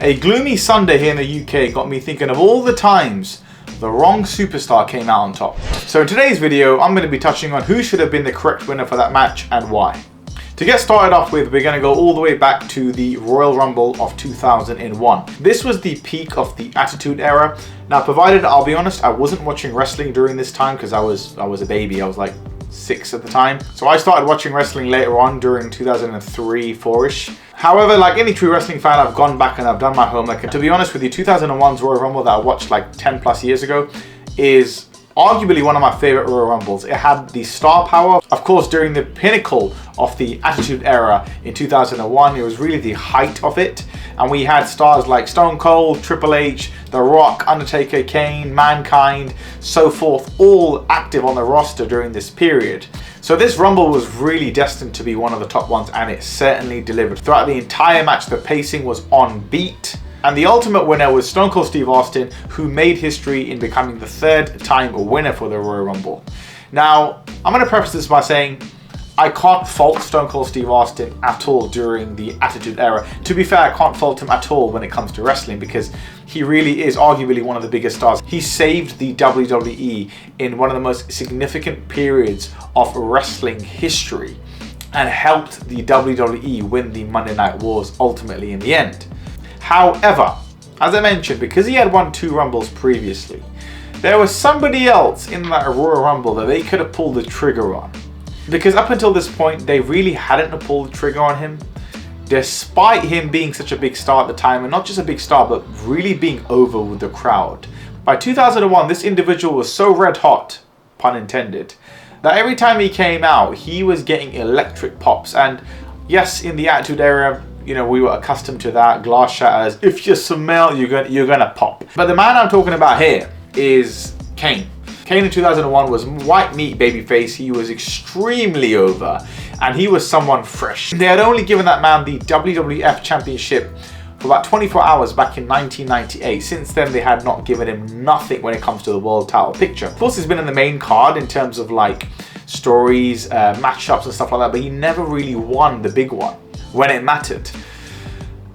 A gloomy Sunday here in the UK got me thinking of all the times the wrong superstar came out on top. So in today's video, I'm going to be touching on who should have been the correct winner for that match and why. To get started off with, we're going to go all the way back to the Royal Rumble of 2001. This was the peak of the Attitude Era. Now, provided, I'll be honest, I wasn't watching wrestling during this time because I was a baby. I was like 6 at the time. So I started watching wrestling later on during 2003, 4-ish. However, like any true wrestling fan, I've gone back and I've done my homework. And to be honest with you, 2001's Royal Rumble that I watched like 10 plus years ago is arguably one of my favorite Royal Rumbles. It had the star power. Of course, during the pinnacle of the Attitude Era in 2001, it was really the height of it. And we had stars like Stone Cold, Triple H, The Rock, Undertaker, Kane, Mankind, so forth, all active on the roster during this period. So this Rumble was really destined to be one of the top ones, and it certainly delivered. Throughout the entire match, the pacing was on beat. And the ultimate winner was Stone Cold Steve Austin, who made history in becoming the 3rd time winner for the Royal Rumble. Now, I'm going to preface this by saying I can't fault Stone Cold Steve Austin at all during the Attitude Era. To be fair, I can't fault him at all when it comes to wrestling because he really is arguably one of the biggest stars. He saved the WWE in one of the most significant periods of wrestling history and helped the WWE win the Monday Night Wars ultimately in the end. However, as I mentioned, because he had won 2 Rumbles previously, there was somebody else in that Royal Rumble that they could have pulled the trigger on. Because up until this point, they really hadn't pulled the trigger on him, despite him being such a big star at the time, and not just a big star, but really being over with the crowd. By 2001, this individual was so red hot, pun intended, that every time he came out, he was getting electric pops. And yes, in the Attitude Era, you know, we were accustomed to that. Glass shatters. If you smell, you're gonna pop. But the man I'm talking about here is Kane. Kane in 2001 was white meat babyface. He was extremely over, and he was someone fresh. They had only given that man the WWF Championship for about 24 hours back in 1998. Since then, they had not given him nothing when it comes to the world title picture. Of course, he's been in the main card in terms of like stories, matchups and stuff like that, but he never really won the big one when it mattered.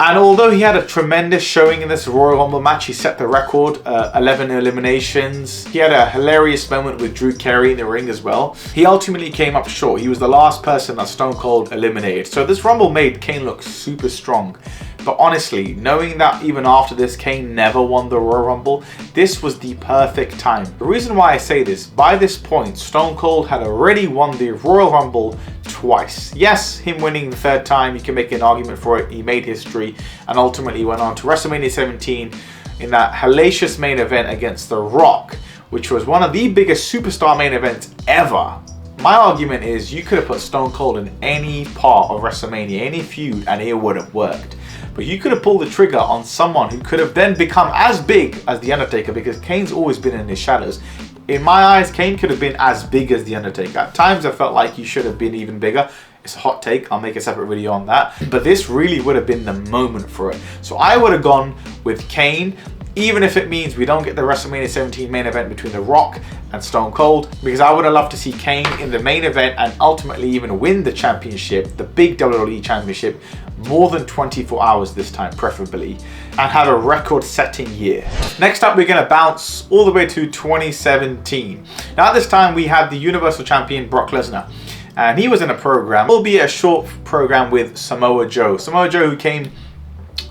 And although he had a tremendous showing in this Royal Rumble match, he set the record, 11 eliminations. He had a hilarious moment with Drew Carey in the ring as well. He ultimately came up short. He was the last person that Stone Cold eliminated. So this Rumble made Kane look super strong. But honestly, knowing that even after this, Kane never won the Royal Rumble, this was the perfect time. The reason why I say this, by this point, Stone Cold had already won the Royal Rumble twice. Yes, him winning the 3rd time, you can make an argument for it. He made history and ultimately went on to WrestleMania 17 in that hellacious main event against The Rock, which was one of the biggest superstar main events ever. My argument is you could have put Stone Cold in any part of WrestleMania, any feud, and it would have worked. But you could have pulled the trigger on someone who could have then become as big as The Undertaker, because Kane's always been in his shadows. In my eyes, Kane could have been as big as The Undertaker. At times I felt like he should have been even bigger. It's a hot take, I'll make a separate video on that. But this really would have been the moment for it. So I would have gone with Kane, even if it means we don't get the WrestleMania 17 main event between The Rock and Stone Cold, because I would have loved to see Kane in the main event and ultimately even win the championship, the big WWE Championship, more than 24 hours this time preferably, and have a record-setting year. Next up, we're going to bounce all the way to 2017. Now at this time, we had the Universal Champion Brock Lesnar, and he was in a program, albeit a short program, with Samoa Joe. Samoa Joe, who came,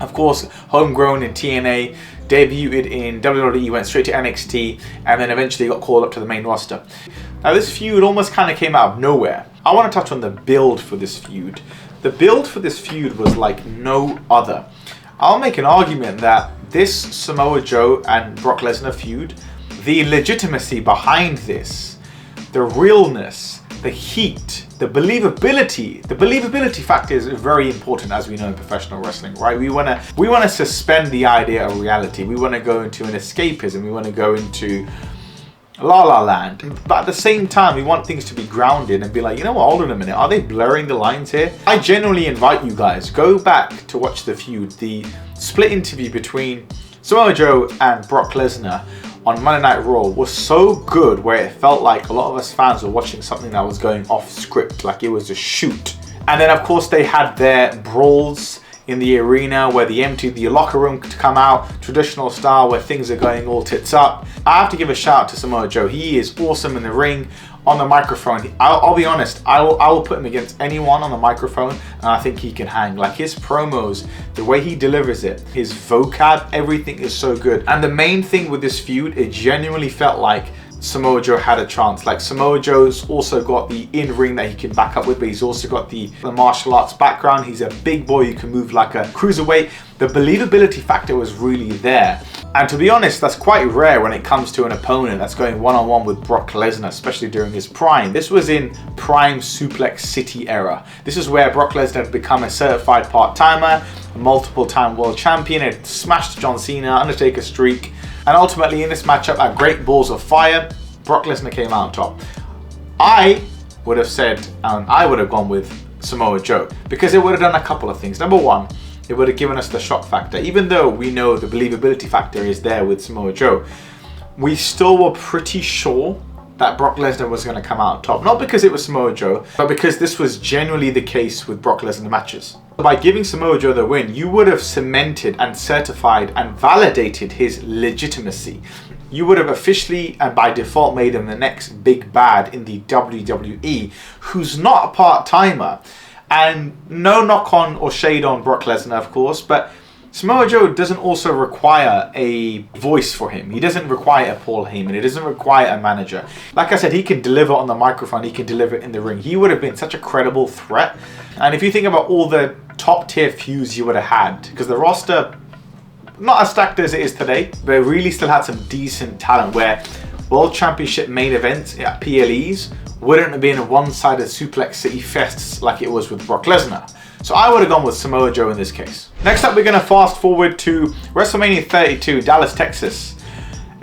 of course, homegrown in TNA, debuted in WWE, went straight to NXT, and then eventually got called up to the main roster. Now this feud almost kind of came out of nowhere. I want to touch on the build for this feud. The build for this feud was like no other. I'll make an argument that this Samoa Joe and Brock Lesnar feud, the legitimacy behind this, the realness, the heat, the believability factor is very important, as we know in professional wrestling, right? We want to suspend the idea of reality. We want to go into an escapism. We want to go into La La Land. But at the same time, we want things to be grounded and be like, you know what, hold on a minute, are they blurring the lines here? I genuinely invite you guys, go back to watch the feud, the split interview between Samoa Joe and Brock Lesnar on Monday Night Raw was so good, where it felt like a lot of us fans were watching something that was going off script, like it was a shoot. And then of course they had their brawls in the arena where they emptied the locker room to come out, traditional style where things are going all tits up. I have to give a shout out to Samoa Joe. He is awesome in the ring, on the microphone. I'll be honest, I will put him against anyone on the microphone, and I think he can hang. Like his promos, the way he delivers it, his vocab, everything is so good. And the main thing with this feud, it genuinely felt like Samoa Joe had a chance. Like Samoa Joe's also got the in-ring that he can back up with, but he's also got the martial arts background. He's a big boy who can move like a cruiserweight. The believability factor was really there. And to be honest, that's quite rare when it comes to an opponent that's going one-on-one with Brock Lesnar, especially during his prime. This was in prime Suplex City era. This is where Brock Lesnar had become a certified part-timer, a multiple-time world champion, had smashed John Cena, Undertaker streak, and ultimately in this matchup at Great Balls of Fire, Brock Lesnar came out on top. I would have said, I would have gone with Samoa Joe, because it would have done a couple of things. Number one, it would have given us the shock factor. Even though we know the believability factor is there with Samoa Joe, we still were pretty sure that Brock Lesnar was going to come out on top. Not because it was Samoa Joe, but because this was generally the case with Brock Lesnar matches. By giving Samoa Joe the win, you would have cemented and certified and validated his legitimacy. You would have officially and by default made him the next big bad in the WWE, who's not a part-timer. And no knock on or shade on Brock Lesnar, of course, but Samoa Joe doesn't also require a voice for him. He doesn't require a Paul Heyman. He doesn't require a manager. Like I said, he can deliver on the microphone. He can deliver in the ring. He would have been such a credible threat. And if you think about all the top tier feuds you would have had, because the roster, not as stacked as it is today, but it really still had some decent talent where World Championship main events at PLEs wouldn't have been a one-sided Suplex City fests like it was with Brock Lesnar. So I would have gone with Samoa Joe in this case. Next up, we're going to fast forward to WrestleMania 32, Dallas, Texas.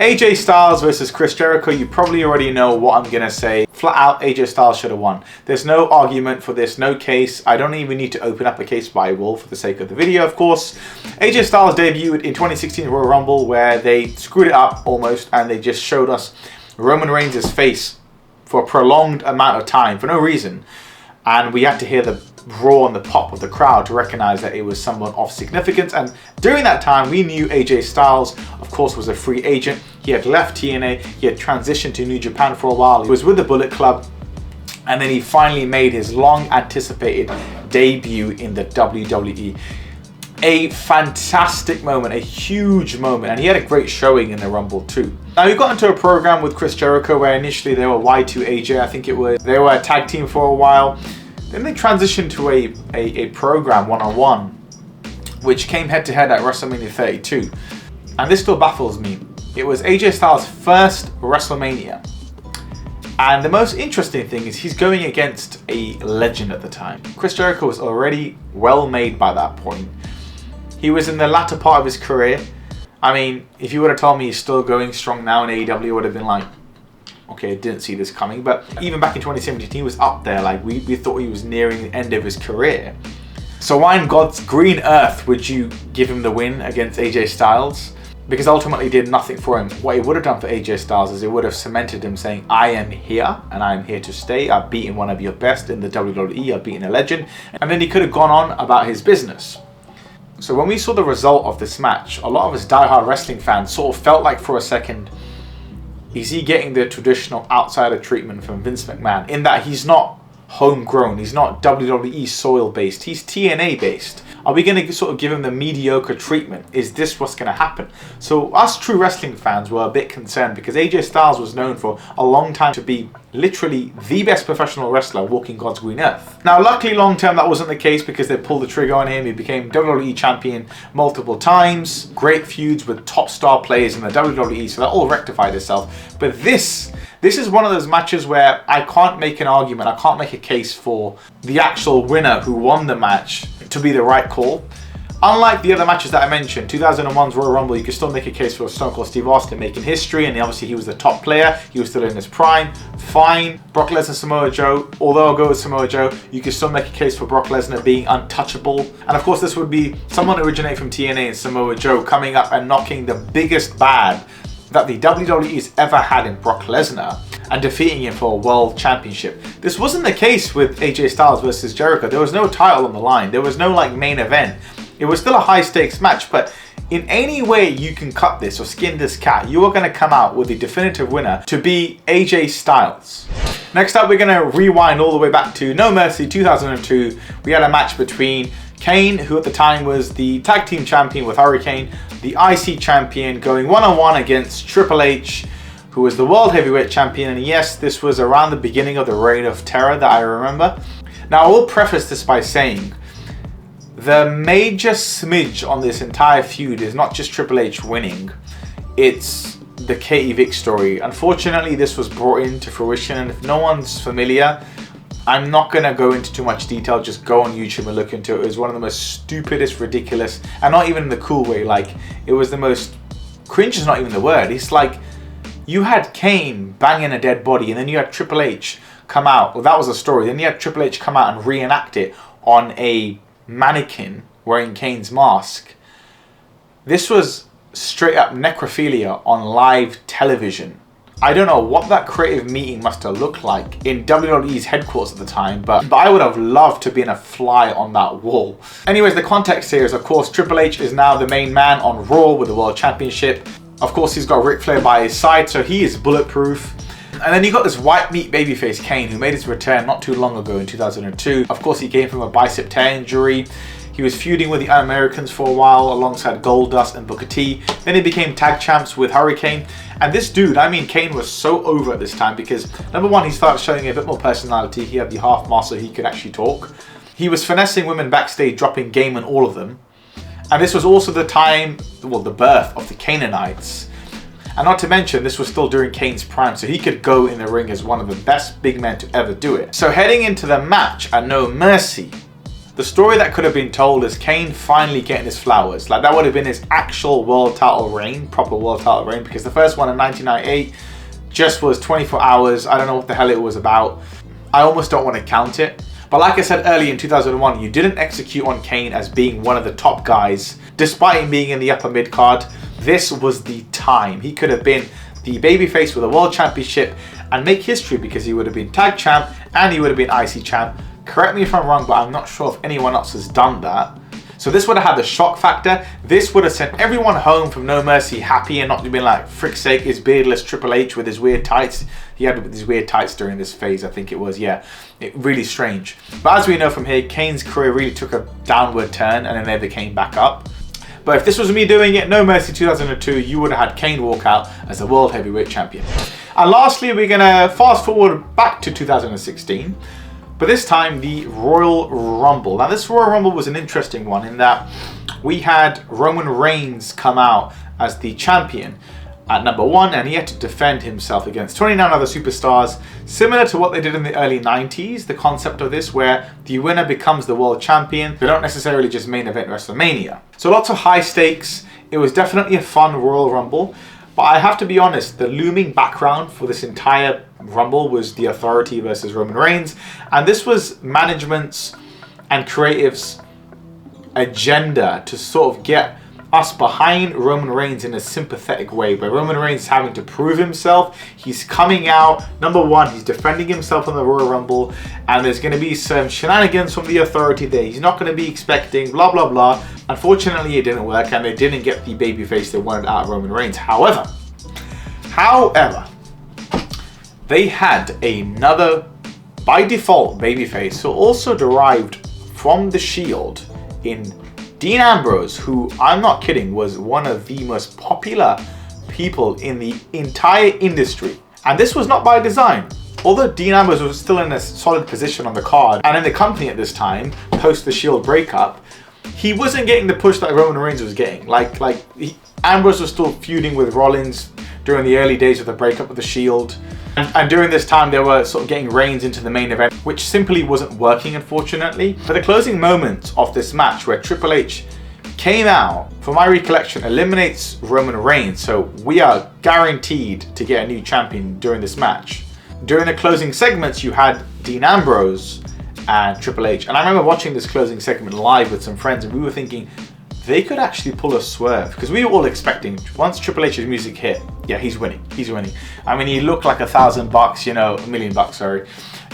AJ Styles versus Chris Jericho. You probably already know what I'm going to say. Flat out, AJ Styles should have won. There's no argument for this, no case. I don't even need to open up a case, but I will for the sake of the video, of course. AJ Styles debuted in 2016 Royal Rumble where they screwed it up almost, and they just showed us Roman Reigns' face for a prolonged amount of time for no reason. And we had to hear the roar and the pop of the crowd to recognize that it was someone of significance. And during that time, we knew AJ Styles, of course, was a free agent. He had left TNA. He had transitioned to New Japan for a while. He was with the Bullet Club. And then he finally made his long anticipated debut in the WWE. A fantastic moment, a huge moment, and he had a great showing in the Rumble too. Now he got into a program with Chris Jericho where initially they were Y2AJ, I think it was. They were a tag team for a while. Then they transitioned to a program one-on-one, which came head-to-head at WrestleMania 32. And this still baffles me. It was AJ Styles' first WrestleMania. And the most interesting thing is he's going against a legend at the time. Chris Jericho was already well made by that point. He was in the latter part of his career. I mean, if you would have told me he's still going strong now in AEW, I would have been like, okay, I didn't see this coming. But even back in 2017, he was up there. Like, we thought he was nearing the end of his career. So why in God's green earth would you give him the win against AJ Styles? Because ultimately it did nothing for him. What it would have done for AJ Styles is it would have cemented him saying, I am here and I am here to stay. I've beaten one of your best in the WWE. I've beaten a legend. And then he could have gone on about his business. So when we saw the result of this match, a lot of us diehard wrestling fans sort of felt like for a second, is he getting the traditional outsider treatment from Vince McMahon? In that he's not homegrown, he's not WWE soil based, he's TNA based. Are we going to sort of give him the mediocre treatment? Is this what's going to happen? So us true wrestling fans were a bit concerned because AJ Styles was known for a long time to be literally the best professional wrestler walking God's green earth. Now luckily long term that wasn't the case because they pulled the trigger on him. He became WWE champion multiple times. Great feuds with top star players in the WWE, so that all rectified itself. But this is one of those matches where I can't make an argument, I can't make a case for the actual winner who won the match to be the right call. Unlike the other matches that I mentioned, 2001's Royal Rumble, you could still make a case for Stone Cold Steve Austin making history, and obviously he was the top player, he was still in his prime, fine. Brock Lesnar, Samoa Joe, although I'll go with Samoa Joe, you could still make a case for Brock Lesnar being untouchable. And of course this would be someone originating from TNA and Samoa Joe coming up and knocking the biggest bad that the WWE's ever had in Brock Lesnar and defeating him for a world championship. This wasn't the case with AJ Styles versus Jericho. There was no title on the line. There was no like main event. It was still a high stakes match, but in any way you can cut this or skin this cat, you are going to come out with the definitive winner to be AJ Styles. Next up, we're going to rewind all the way back to No Mercy 2002. We had a match between Kane, who at the time was the tag team champion with Hurricane, the IC champion, going one-on-one against Triple H, who was the World Heavyweight Champion. And yes, this was around the beginning of the Reign of Terror that I remember. Now, I will preface this by saying the major smidge on this entire feud is not just Triple H winning, it's the Katie Vick story. Unfortunately, this was brought into fruition, and if no one's familiar, I'm not going to go into too much detail. Just go on YouTube and look into it. It was one of the most stupidest, ridiculous, and not even in the cool way. Like, it was the most, cringe is not even the word. It's like, you had Kane banging a dead body, and then you had Triple H come out. Well, that was a story. Then you had Triple H come out and reenact it on a mannequin wearing Kane's mask. This was straight up necrophilia on live television. I don't know what that creative meeting must have looked like in WWE's headquarters at the time, but I would have loved to be in a fly on that wall. Anyways, the context here is, of course, Triple H is now the main man on Raw with the World Championship. Of course, he's got Ric Flair by his side, so he is bulletproof. And then you got this white meat babyface Kane, who made his return not too long ago in 2002. Of course, he came from a bicep tear injury. He was feuding with the Un-Americans for a while alongside Goldust and Booker T. Then he became tag champs with Hurricane. And this dude, I mean, Kane was so over at this time because, number one, he started showing a bit more personality. He had the half mask so he could actually talk. He was finessing women backstage, dropping game on all of them. And this was also the time, well, the birth of the Canaanites. And not to mention, this was still during Kane's prime, so he could go in the ring as one of the best big men to ever do it. So heading into the match at No Mercy, the story that could have been told is Kane finally getting his flowers. Like, that would have been his actual world title reign, proper world title reign, because the first one in 1998 just was 24 hours. I don't know what the hell it was about. I almost don't want to count it. But like I said earlier in 2001, you didn't execute on Kane as being one of the top guys, despite him being in the upper mid card. This was the time. He could have been the babyface with a world championship and make history because he would have been tag champ and he would have been IC champ. Correct me if I'm wrong, but I'm not sure if anyone else has done that. So this would have had the shock factor. This would have sent everyone home from No Mercy happy and not been like, frick's sake, his beardless Triple H with his weird tights. He had these weird tights during this phase, I think it was, yeah. Really strange. But as we know from here, Kane's career really took a downward turn and then never came back up. But if this was me doing it, No Mercy 2002, you would have had Kane walk out as the World Heavyweight Champion. And lastly, we're going to fast forward back to 2016. But this time, the Royal Rumble. Now, this Royal Rumble was an interesting one in that we had Roman Reigns come out as the champion at number 1, and he had to defend himself against 29 other superstars, similar to what they did in the early 90s, the concept of this, where the winner becomes the world champion. They don't necessarily just main event Wrestlemania. So lots of high stakes. It was definitely a fun Royal Rumble. But I have to be honest, the looming background for this entire Rumble was The Authority versus Roman Reigns. And this was management's and creative's agenda to sort of get us behind Roman Reigns in a sympathetic way, where Roman Reigns is having to prove himself. He's coming out, number 1, he's defending himself in the Royal Rumble, and there's going to be some shenanigans from the Authority there. He's not going to be expecting blah blah blah. Unfortunately, it didn't work, and they didn't get the babyface they wanted out of Roman Reigns. However, they had another, by default, babyface who also derived from the Shield in Dean Ambrose, who, I'm not kidding, was one of the most popular people in the entire industry. And this was not by design. Although Dean Ambrose was still in a solid position on the card and in the company at this time, post the Shield breakup, he wasn't getting the push that Roman Reigns was getting. Ambrose was still feuding with Rollins during the early days of the breakup of the Shield. And during this time, they were sort of getting Reigns into the main event, which simply wasn't working, unfortunately. For the closing moments of this match, where Triple H came out, from my recollection, eliminates Roman Reigns, so we are guaranteed to get a new champion during this match. During the closing segments, you had Dean Ambrose and Triple H. And I remember watching this closing segment live with some friends, and we were thinking, they could actually pull a swerve, because we were all expecting, once Triple H's music hit, yeah, he's winning. I mean, he looked like $1,000, $1 million, sorry,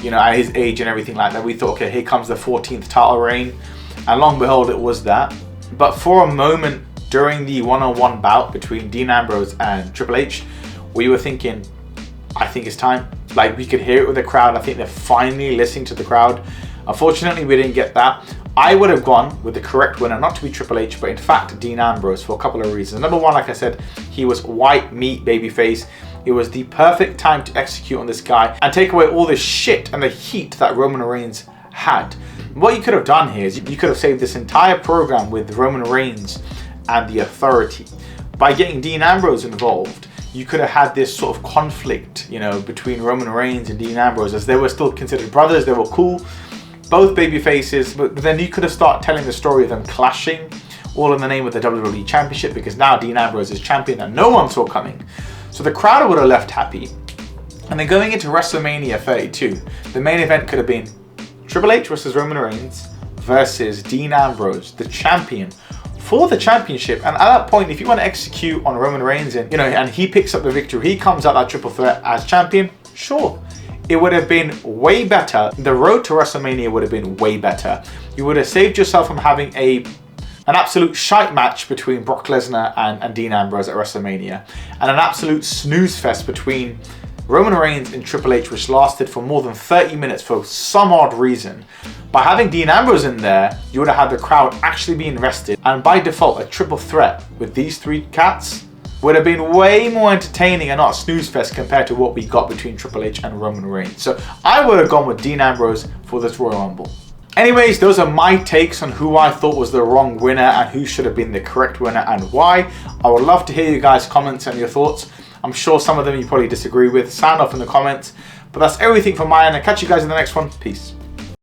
at his age and everything like that. We thought, okay, here comes the 14th title reign, and long and behold, it was that. But for a moment during the one-on-one bout between Dean Ambrose and Triple H, we were thinking, I think it's time. Like, we could hear it with the crowd. I think they're finally listening to the crowd. Unfortunately, we didn't get that. I would have gone with the correct winner, not to be Triple H, but in fact Dean Ambrose, for a couple of reasons. Number one, like I said, he was white meat babyface. It was the perfect time to execute on this guy and take away all the shit and the heat that Roman Reigns had. What you could have done here is you could have saved this entire program with Roman Reigns and the Authority. By getting Dean Ambrose involved, you could have had this sort of conflict, you know, between Roman Reigns and Dean Ambrose, as they were still considered brothers. They were cool, both baby faces, but then you could have started telling the story of them clashing, all in the name of the WWE Championship, because now Dean Ambrose is champion and no one saw coming. So the crowd would have left happy. And then going into WrestleMania 32, the main event could have been Triple H versus Roman Reigns versus Dean Ambrose, the champion, for the championship. And at that point, if you want to execute on Roman Reigns and, you know, and he picks up the victory, he comes out that triple threat as champion, sure. It would have been way better. The road to WrestleMania would have been way better. You would have saved yourself from having an absolute shite match between Brock Lesnar and Dean Ambrose at WrestleMania, and an absolute snooze fest between Roman Reigns and Triple H, which lasted for more than 30 minutes for some odd reason. By having Dean Ambrose in there, you would have had the crowd actually be invested, and by default, a triple threat with these three cats would have been way more entertaining and not a snooze fest compared to what we got between Triple H and Roman Reigns. So I would have gone with Dean Ambrose for this Royal Rumble. Anyways, those are my takes on who I thought was the wrong winner and who should have been the correct winner and why. I would love to hear you guys' comments and your thoughts. I'm sure some of them you probably disagree with. Sound off in the comments. But that's everything from my end. I'll catch you guys in the next one. Peace.